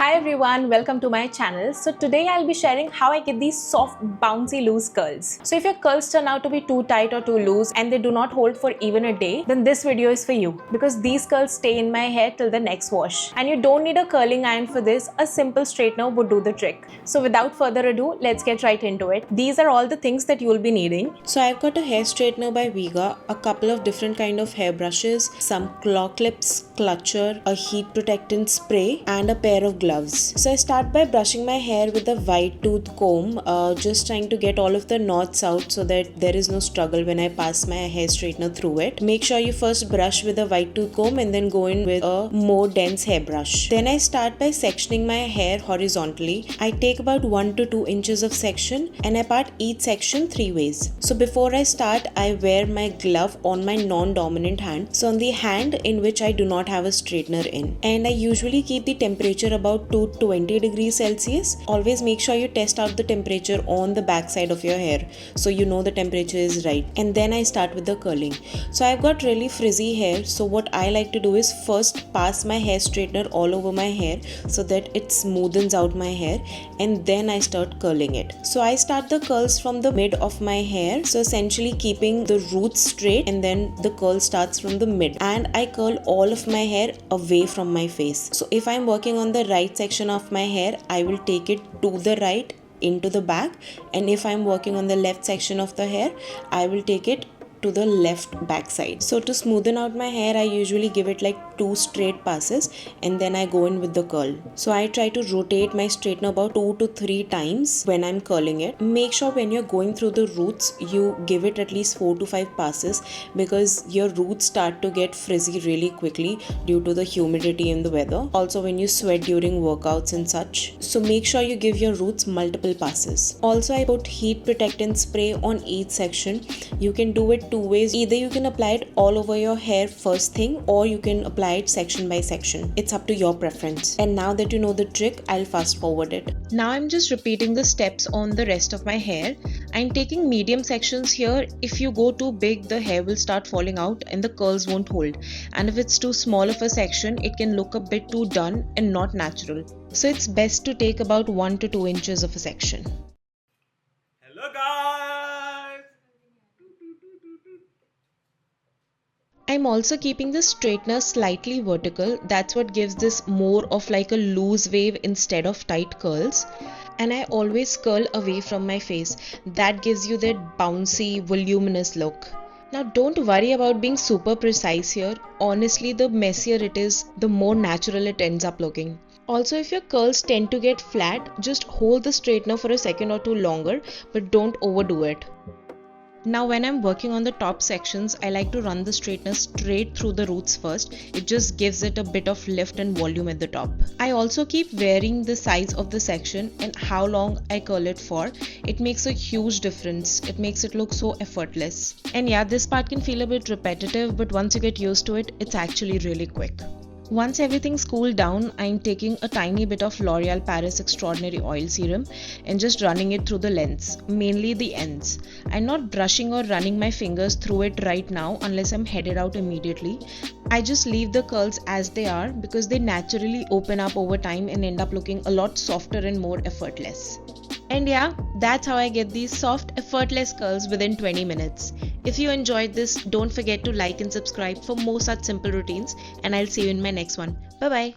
Hi everyone, welcome to my channel. So today I'll be sharing how I get these soft, bouncy, loose curls. So if your curls turn out to be too tight or too loose and they do not hold for even a day, then this video is for you because these curls stay in my hair till the next wash. And you don't need a curling iron for this, a simple straightener would do the trick. So without further ado, let's get right into it. These are all the things that you'll be needing. So I've got a hair straightener by Viga, a couple of different kind of hair brushes, some claw clips, clutcher, a heat protectant spray and a pair of gloves. So I start by brushing my hair with a wide tooth comb, just trying to get all of the knots out so that there is no struggle when I pass my hair straightener through it. Make sure you first brush with a wide tooth comb and then go in with a more dense hairbrush. Then I start by sectioning my hair horizontally. I take about 1 to 2 inches of section and I part each section 3 ways. So before I start, I wear my glove on my non-dominant hand, so on the hand in which I do not have a straightener in. And I usually keep the temperature about 220 degrees Celsius. Always make sure you test out the temperature on the back side of your hair so you know the temperature is right. And then I start with the curling. So I've got really frizzy hair, so what I like to do is first pass my hair straightener all over my hair so that it smoothens out my hair, and then I start curling it. So I start the curls from the mid of my hair, so essentially keeping the roots straight, and then the curl starts from the mid, and I curl all of my hair away from my face. So if I'm working on the right section of my hair, I will take it to the right into the back, and if I'm working on the left section of the hair, I will take it to the left back side. So to smoothen out my hair, I usually give it like 2 straight passes and then I go in with the curl. So I try to rotate my straightener about 2 to 3 times when I'm curling it. Make sure when you're going through the roots, you give it at least 4 to 5 passes because your roots start to get frizzy really quickly due to the humidity in the weather. Also when you sweat during workouts and such. So make sure you give your roots multiple passes. Also I put heat protectant spray on each section. You can do it 2 ways. Either you can apply it all over your hair first thing, or you can apply it section by section. It's up to your preference. And now that you know the trick, I'll fast forward it. Now I'm just repeating the steps on the rest of my hair. I'm taking medium sections here. If you go too big, the hair will start falling out and the curls won't hold. And if it's too small of a section, it can look a bit too done and not natural. So it's best to take about 1 to 2 inches of a section. Hello guys! I'm also keeping the straightener slightly vertical. That's what gives this more of like a loose wave instead of tight curls. And I always curl away from my face. That gives you that bouncy, voluminous look. Now don't worry about being super precise here. Honestly, the messier it is, the more natural it ends up looking. Also, if your curls tend to get flat, just hold the straightener for a second or two longer, but don't overdo it. Now when I'm working on the top sections, I like to run the straightener straight through the roots first. It just gives it a bit of lift and volume at the top. I also keep varying the size of the section and how long I curl it for. It makes a huge difference. It makes it look so effortless. And yeah, this part can feel a bit repetitive, but once you get used to it, it's actually really quick. Once everything's cooled down, I'm taking a tiny bit of L'Oreal Paris Extraordinary Oil Serum and just running it through the lengths, mainly the ends. I'm not brushing or running my fingers through it right now unless I'm headed out immediately. I just leave the curls as they are because they naturally open up over time and end up looking a lot softer and more effortless. And yeah, that's how I get these soft, effortless curls within 20 minutes. If you enjoyed this, don't forget to like and subscribe for more such simple routines, and I'll see you in my next one. Bye bye.